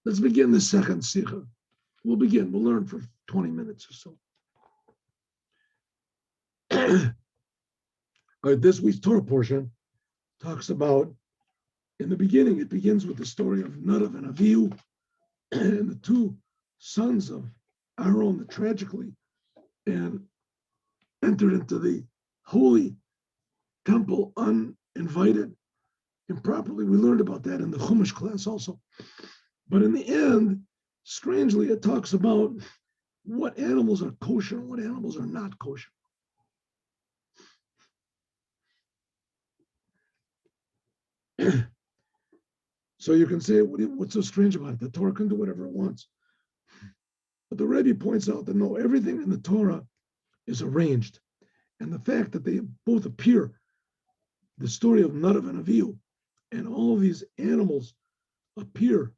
Let's begin the second sikha. We'll learn for 20 minutes or so. All right, this week's Torah portion talks about, in the beginning, it begins with the story of Nadav and Avihu and the two sons of Aaron that tragically and entered into the holy temple uninvited, improperly. We learned about that in the Chumash class also. But in the end, strangely, it talks about what animals are kosher and what animals are not kosher. So you can say, what's so strange about it? The Torah can do whatever it wants. But the Rebbe points out that no, everything in the Torah is arranged. And the fact that they both appear, the story of Nadav and Avihu, and all of these animals appear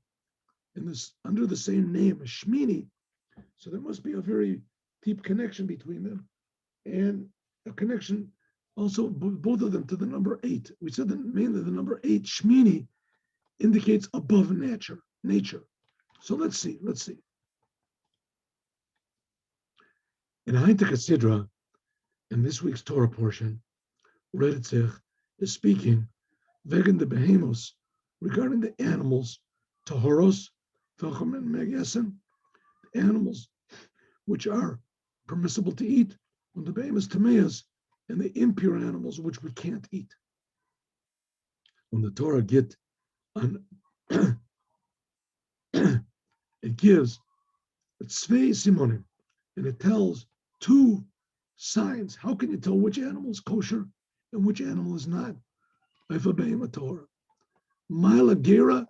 in this under the same name, Shmini. So there must be a very deep connection between them, and a connection also both of them to the number 8. We said that mainly the number 8, Shmini, indicates above nature. So let's see. In Ha'intek Sidra, in this week's Torah portion, Redetzich is speaking wegen the behemos, regarding the animals, Tahoros, Velchem and Megesen, animals which are permissible to eat, when the behemoths tameas, and the impure animals which we can't eat. When the Torah get on, it gives Tzvei Simonim, and it tells 2 signs. How can you tell which animal is kosher and which animal is not? Torah. Mila gera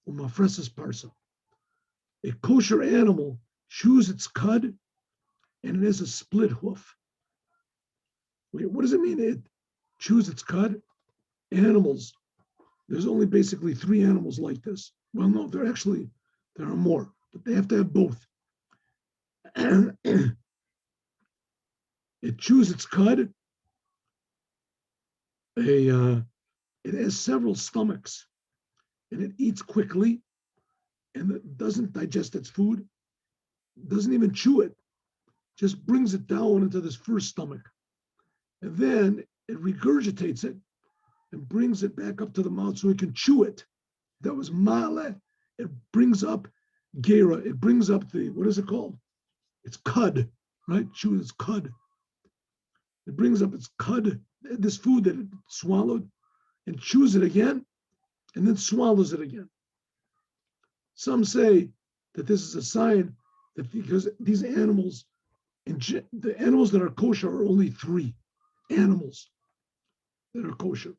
umafresis parsa. A kosher animal chews its cud and it has a split hoof. What does it mean? It chews its cud? Animals. There's only basically 3 animals like this. Well, no, there are more, but they have to have both. It chews its cud. It has several stomachs, and it eats quickly, and it doesn't digest its food, doesn't even chew it, just brings it down into this first stomach. And then it regurgitates it and brings it back up to the mouth so it can chew it. That was male. It brings up gera. It brings up what is it called? It's cud, right? Chew its cud. It brings up its cud, this food that it swallowed, and chews it again, and then swallows it again. Some say that this is a sign that because these animals, the animals that are kosher are only 3 animals that are kosher.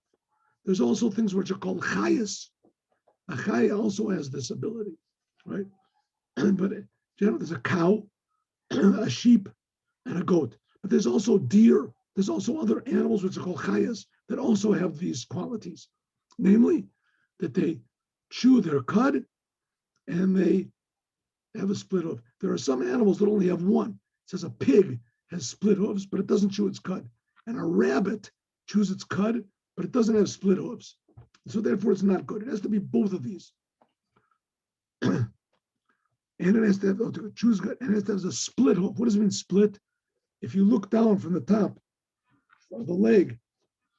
There's also things which are called chayas. A chaya also has this ability, right? But there's a cow, a sheep, and a goat. But there's also deer. There's also other animals which are called chayas that also have these qualities, namely that they chew their cud and they have a split hoof. There are some animals that only have one. It says a pig has split hooves, but it doesn't chew its cud. And a rabbit chews its cud, but it doesn't have split hooves. So therefore, it's not good. It has to be both of these. And it has to have choose good, and it has to have a split hoof. What does it mean split? If you look down from the top of the leg,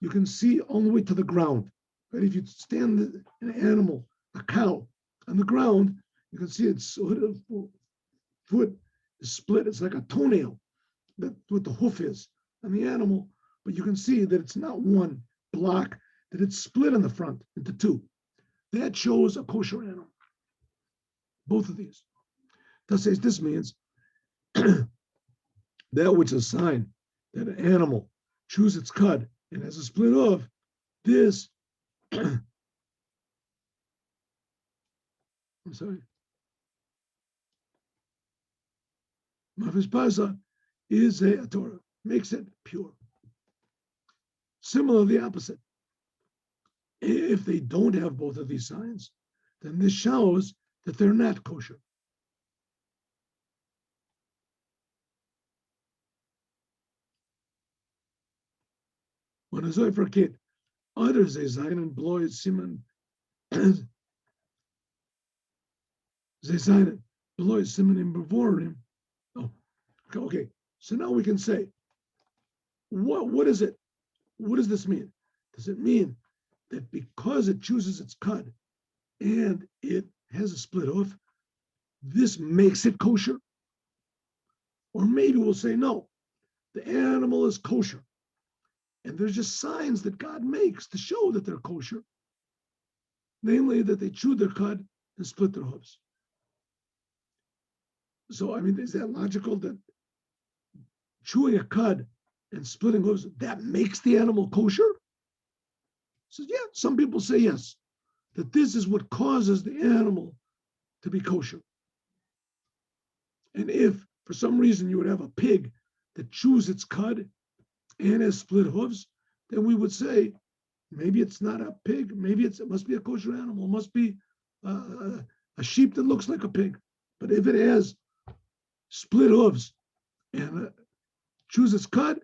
you can see all the way to the ground. Right? If you stand an animal, a cow, on the ground, you can see its foot is split. It's like a toenail. That's what the hoof is on the animal. But you can see that it's not one block, that it's split in the front into 2. That shows a kosher animal. Both of these. This means that which is a sign that an animal chews its cud and has a split hoof, this I'm sorry. Mafis Pasa is a Torah, makes it pure. Similar, the opposite. If they don't have both of these signs, then this shows that they're not kosher. When a zoy for a kid, others they sein and bloy simon Zayzainen, below Simonim Bevorim. Oh, okay. So now we can say, what is it? What does this mean? Does it mean that because it chooses its cud and it has a split hoof, this makes it kosher? Or maybe we'll say, no, the animal is kosher. And there's just signs that God makes to show that they're kosher, namely that they chew their cud and split their hooves. So, I mean, is that logical that chewing a cud and splitting hooves, that makes the animal kosher? So, yeah, some people say yes, that this is what causes the animal to be kosher. And if for some reason you would have a pig that chews its cud and has split hooves, then we would say maybe it's not a pig, maybe it must be a kosher animal, it must be a sheep that looks like a pig. But if it has split hooves and chews its cud,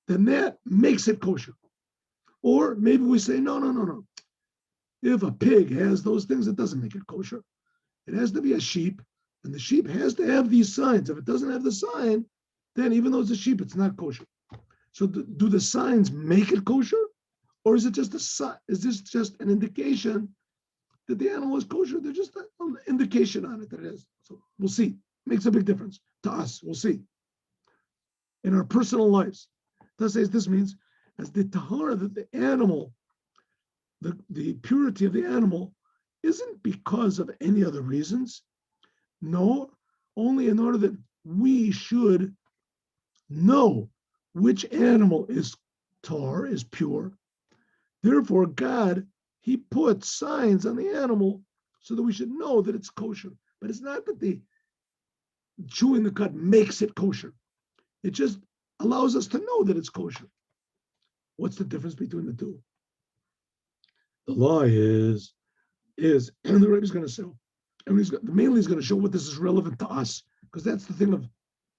then that makes it kosher. Or maybe we say, no. If a pig has those things, it doesn't make it kosher. It has to be a sheep, and the sheep has to have these signs. If it doesn't have the sign, then even though it's a sheep, it's not kosher. So do the signs make it kosher? Or is it just a sign? Is this just an indication that the animal is kosher? They're just an indication on it that it is. So we'll see. Makes a big difference to us. We'll see. In our personal lives. Thus says this means as the tahara that the animal, the purity of the animal isn't because of any other reasons. No, only in order that we should know which animal is tar, is pure. Therefore, God, He put signs on the animal so that we should know that it's kosher. But it's not that the chewing the cud makes it kosher. It just allows us to know that it's kosher. What's the difference between the two? The law is, and the Rebbe is going to show, and mainly he's going to show what this is relevant to us, because that's the thing of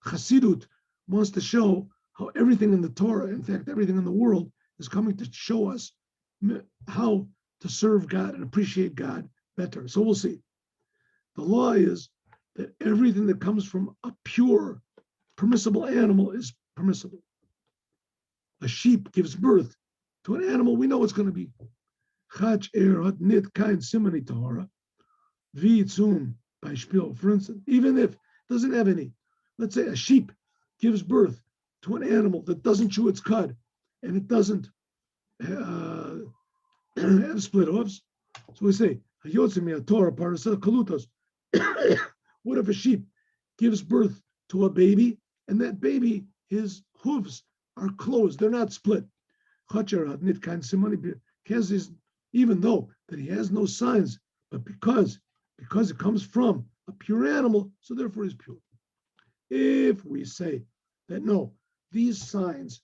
Chassidut wants to show how everything in the Torah, in fact, everything in the world, is coming to show us how to serve God and appreciate God better. So we'll see. The law is that everything that comes from a pure, permissible animal is permissible. A sheep gives birth to an animal, we know it's going to be Chach er hat nit kein simony tahara, wie zum Beispiel. For instance, even if it doesn't have any, let's say a sheep gives birth to an animal that doesn't chew its cud and it doesn't have split hooves. So we say, Torah kalutos. What if a sheep gives birth to a baby and that baby, his hooves are closed, they're not split? Even though that he has no signs, but because it comes from a pure animal, so therefore he's pure. If we say that no, these signs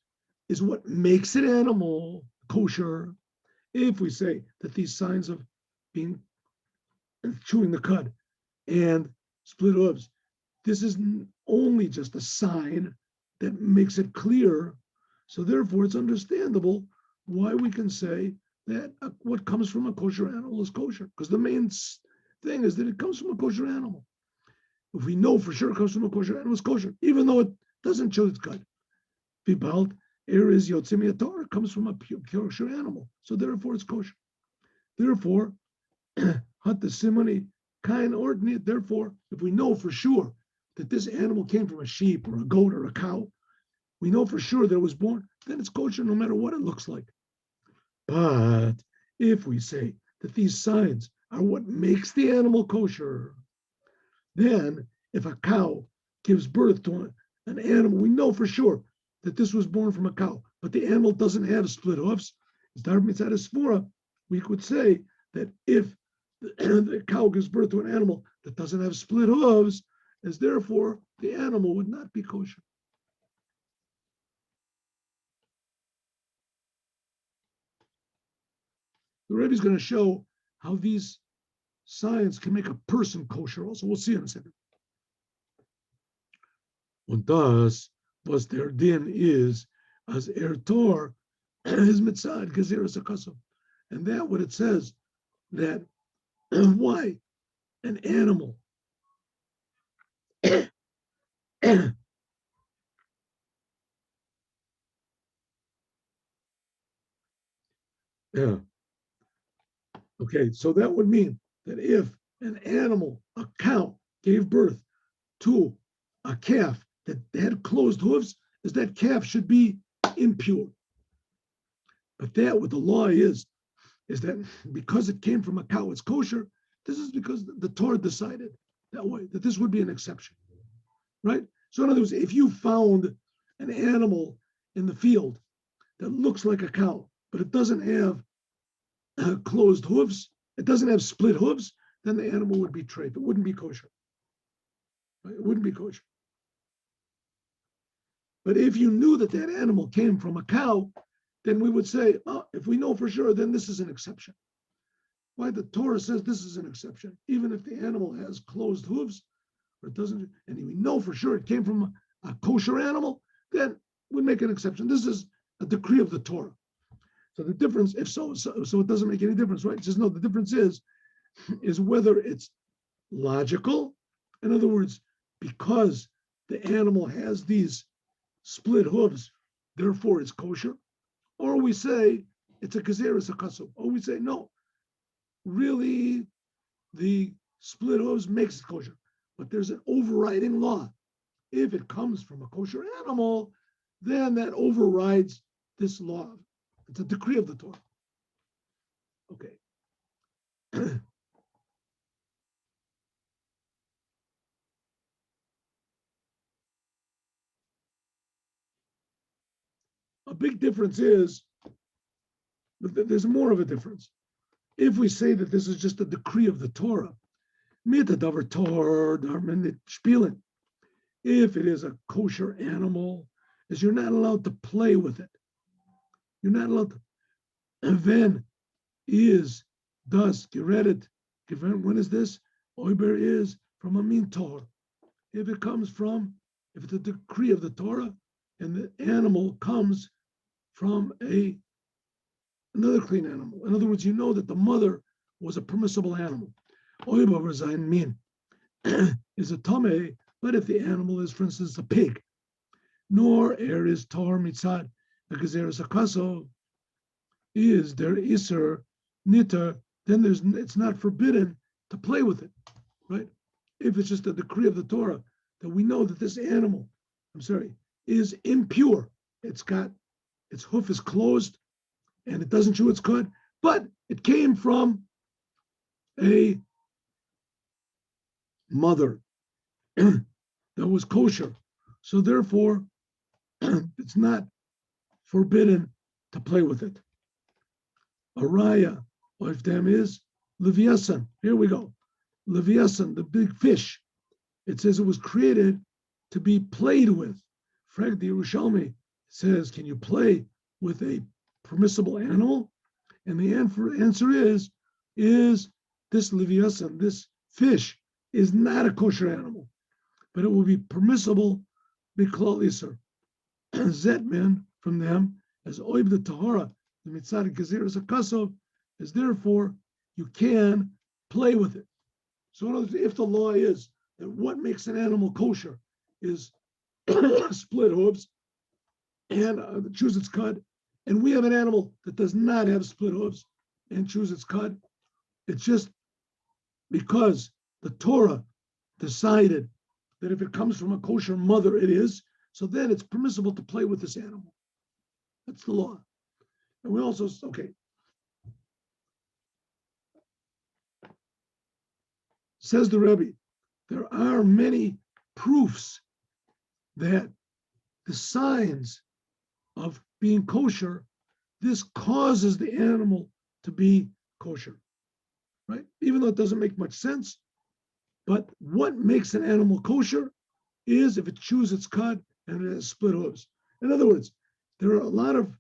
is what makes it animal kosher, if we say that these signs of being chewing the cud and split hooves, this is only just a sign that makes it clear, so therefore it's understandable why we can say that what comes from a kosher animal is kosher, because the main thing is that it comes from a kosher animal. If we know for sure it comes from a kosher animal, it's kosher, even though it doesn't chew its cud. Vibalt, air is yotzimi Torah, it comes from a kosher animal, so therefore it's kosher. Therefore, hat the simony kind ordinary. Therefore, if we know for sure that this animal came from a sheep or a goat or a cow, we know for sure that it was born, then it's kosher no matter what it looks like. But if we say that these signs are what makes the animal kosher, then if a cow gives birth to an animal, we know for sure that this was born from a cow, but the animal doesn't have split hoofs, we could say that if the cow gives birth to an animal that doesn't have split hooves, as therefore the animal would not be kosher. The Rebbe is going to show how these signs can make a person kosher also. We'll see in a second. Und das, was der din is, as Tor is mitzad gezeres akasam. And that what it says, that why an animal Yeah. Okay, so that would mean that if an animal, a cow, gave birth to a calf that had closed hooves, is that calf should be impure. But that what the law is that because it came from a cow, it's kosher. This is because the Torah decided that way, that this would be an exception, right? So in other words, if you found an animal in the field that looks like a cow, but it doesn't have closed hooves, it doesn't have split hooves, then the animal would be treif. It wouldn't be kosher. Right? It wouldn't be kosher. But if you knew that that animal came from a cow, then we would say, oh, if we know for sure, then this is an exception. Why the Torah says this is an exception, even if the animal has closed hooves or it doesn't, and we know for sure it came from a kosher animal, then we make an exception. This is a decree of the Torah. So the difference, if so it doesn't make any difference, right? It says no, the difference is whether it's logical. In other words, because the animal has these split hooves, therefore it's kosher, or we say it's a gezeres hakasuv, or we say no, really the split hooves makes it kosher, but there's an overriding law. If it comes from a kosher animal, then that overrides this law. It's a decree of the Torah. Okay. A big difference is, but there's more of a difference. If we say that this is just a decree of the Torah, if it is a kosher animal, is you're not allowed to play with it. You're not allowed to. Then is thus gereret. When is this? Oiber is from a min Torah. If it comes from, if it's a decree of the Torah, and the animal comes from another clean animal. In other words, you know that the mother was a permissible animal. Oiber sein min is a tame, but if the animal is, for instance, a pig, nor er is tor mitzad, because there is a kaso, is there iser niter, then it's not forbidden to play with it, right? If it's just a decree of the Torah that we know that this animal, is impure. It's got its hoof is closed and it doesn't chew its cud, but it came from a mother that was kosher. So therefore, it's not forbidden to play with it. Araya, or if them is Leviathan. Here we go. Leviathan, the big fish. It says it was created to be played with. Frank the Yerushalmi says, can you play with a permissible animal? And the answer is this Leviathan, this fish, is not a kosher animal, but it will be permissible Biklal Isser. Zetman from them as Oib the Tahara, the Mitzad Gezeres Akasov, is therefore you can play with it. So if the law is that what makes an animal kosher is split hooves and chews its cud, and we have an animal that does not have split hooves and chews its cud, it's just because the Torah decided that if it comes from a kosher mother, it is, so then it's permissible to play with this animal. That's the law. And we also, says the Rebbe, there are many proofs that the signs of being kosher, this causes the animal to be kosher, right? Even though it doesn't make much sense, but what makes an animal kosher is if it chews its cud and it has split hooves. In other words, there are a lot of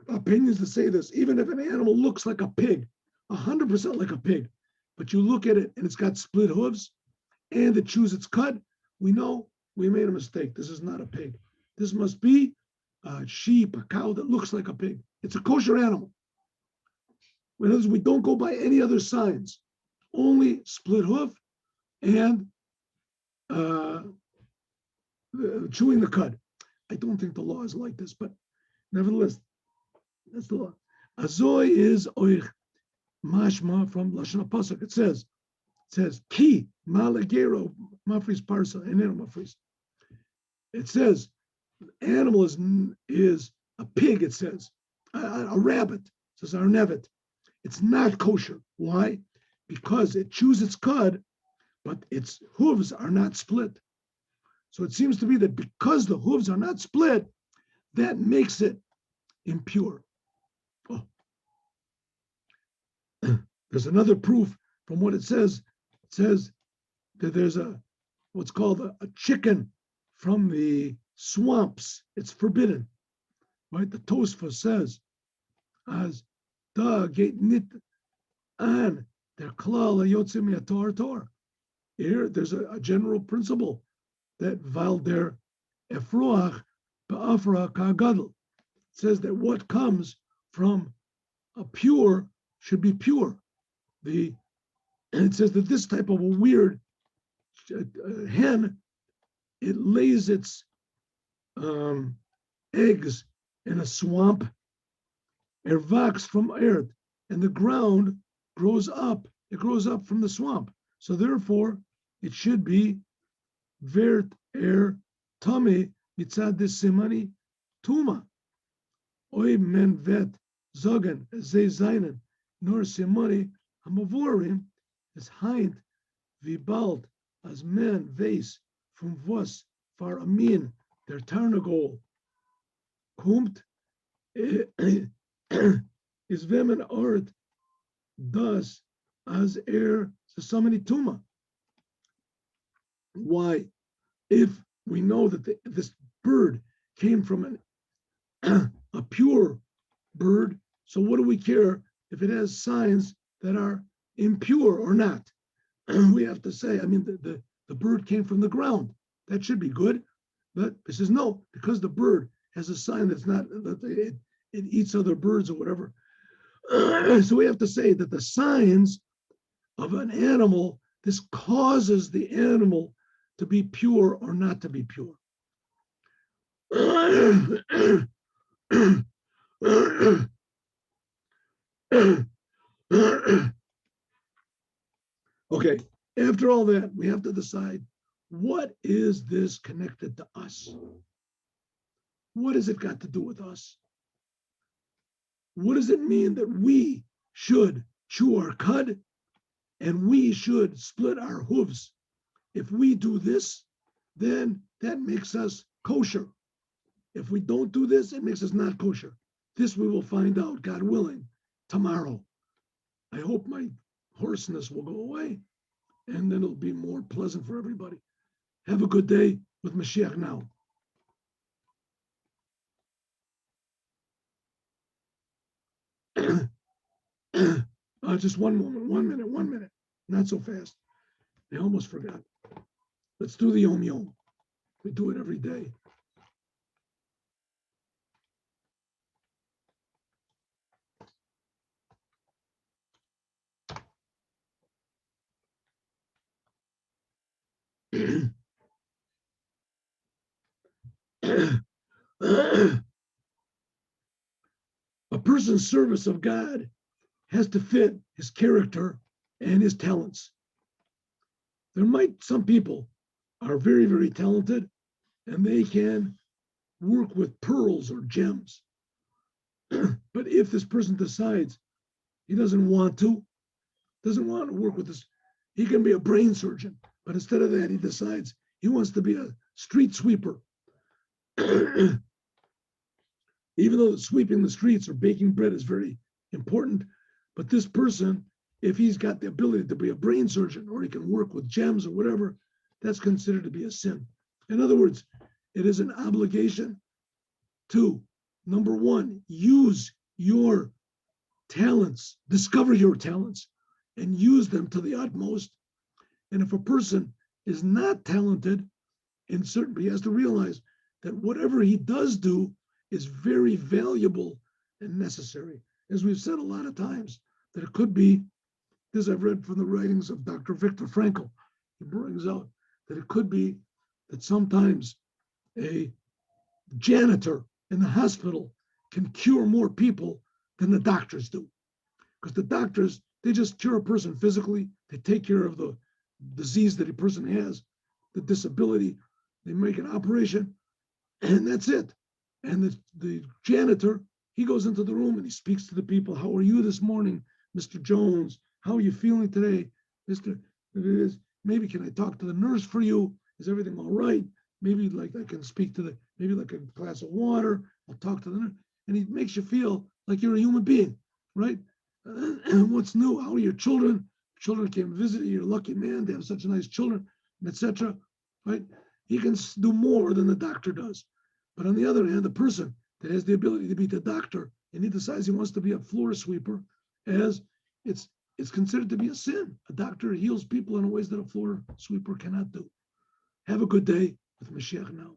opinions that say this, even if an animal looks like a pig, 100% like a pig, but you look at it and it's got split hooves and it chews its cud, we know we made a mistake. This is not a pig. This must be a sheep, a cow that looks like a pig. It's a kosher animal. In other words, we don't go by any other signs, only split hoof and uh, chewing the cud. I don't think the law is like this, but nevertheless, that's the law. Azoy is oich mashma from Lashon HaPasuk. It says ki malagero mafris parsa eneno mafris. It says animal is a pig. It says a rabbit. It says arnevet. It's not kosher. Why? Because it chews its cud, but its hooves are not split. So it seems to be that because the hooves are not split, that makes it impure. Oh. There's another proof from what it says. It says that there's what's called a chicken from the swamps. It's forbidden, right? The Tosfos says, as da gate nit an der klal yotzim yator tor. Here, there's a general principle that val der efroach ba'afra ka'gadol. It says that what comes from a pure should be pure. And it says that this type of a weird hen, it lays its eggs in a swamp, ervax from earth, and the ground grows up. It grows up from the swamp. So therefore, it should be vert tame mitzad simani tuma. Oy men vet zogen ze zainen nor simani hamavorim is hind vibald as men vase from was far amin der tarnagol kommt is vemen art thus as so many tuma. Why, if we know that this bird came from a pure bird, so what do we care if it has signs that are impure or not? We have to say, I mean, the bird came from the ground. That should be good. But it says no, because the bird has a sign that's not, that it eats other birds or whatever. So we have to say that the signs of an animal, this causes the animal to be pure or not to be pure. Okay, after all that, we have to decide, what is this connected to us? What has it got to do with us? What does it mean that we should chew our cud and we should split our hooves? If we do this, then that makes us kosher. If we don't do this, it makes us not kosher. This we will find out, God willing, tomorrow. I hope my hoarseness will go away, and then it'll be more pleasant for everybody. Have a good day with Moshiach now. Just one moment, 1 minute. Not so fast. I almost forgot. Let's do the Oatmeal. We do it every day. A person's service of God has to fit his character and his talents. Some people are very, very talented and they can work with pearls or gems. But if this person decides he doesn't want to work with this, he can be a brain surgeon. But instead of that, he decides he wants to be a street sweeper. Even though sweeping the streets or baking bread is very important, but this person, if he's got the ability to be a brain surgeon or he can work with gems or whatever, that's considered to be a sin. In other words, it is an obligation to, number one, use your talents, discover your talents, and use them to the utmost. And if a person is not talented in certain, he has to realize that whatever he does do is very valuable and necessary. As we've said a lot of times, that it could be, this I've read from the writings of Dr. Viktor Frankl. He brings out that it could be that sometimes a janitor in the hospital can cure more people than the doctors do. Because the doctors, they just cure a person physically, they take care of the disease that a person has, the disability, they make an operation, and that's it. And the janitor, he goes into the room and he speaks to the people. How are you this morning, Mr. Jones? How are you feeling today, Mr. Maybe can I talk to the nurse for you? Is everything all right? Maybe like I can speak to maybe like a glass of water. I'll talk to the nurse. And he makes you feel like you're a human being, right? And what's new? How are your children? Children came visit you. You're a lucky man to have such nice children, etc. Right? He can do more than the doctor does. But on the other hand, the person that has the ability to be the doctor and he decides he wants to be a floor sweeper, as it's considered to be a sin. A doctor heals people in ways that a floor sweeper cannot do. Have a good day with Moshiach now.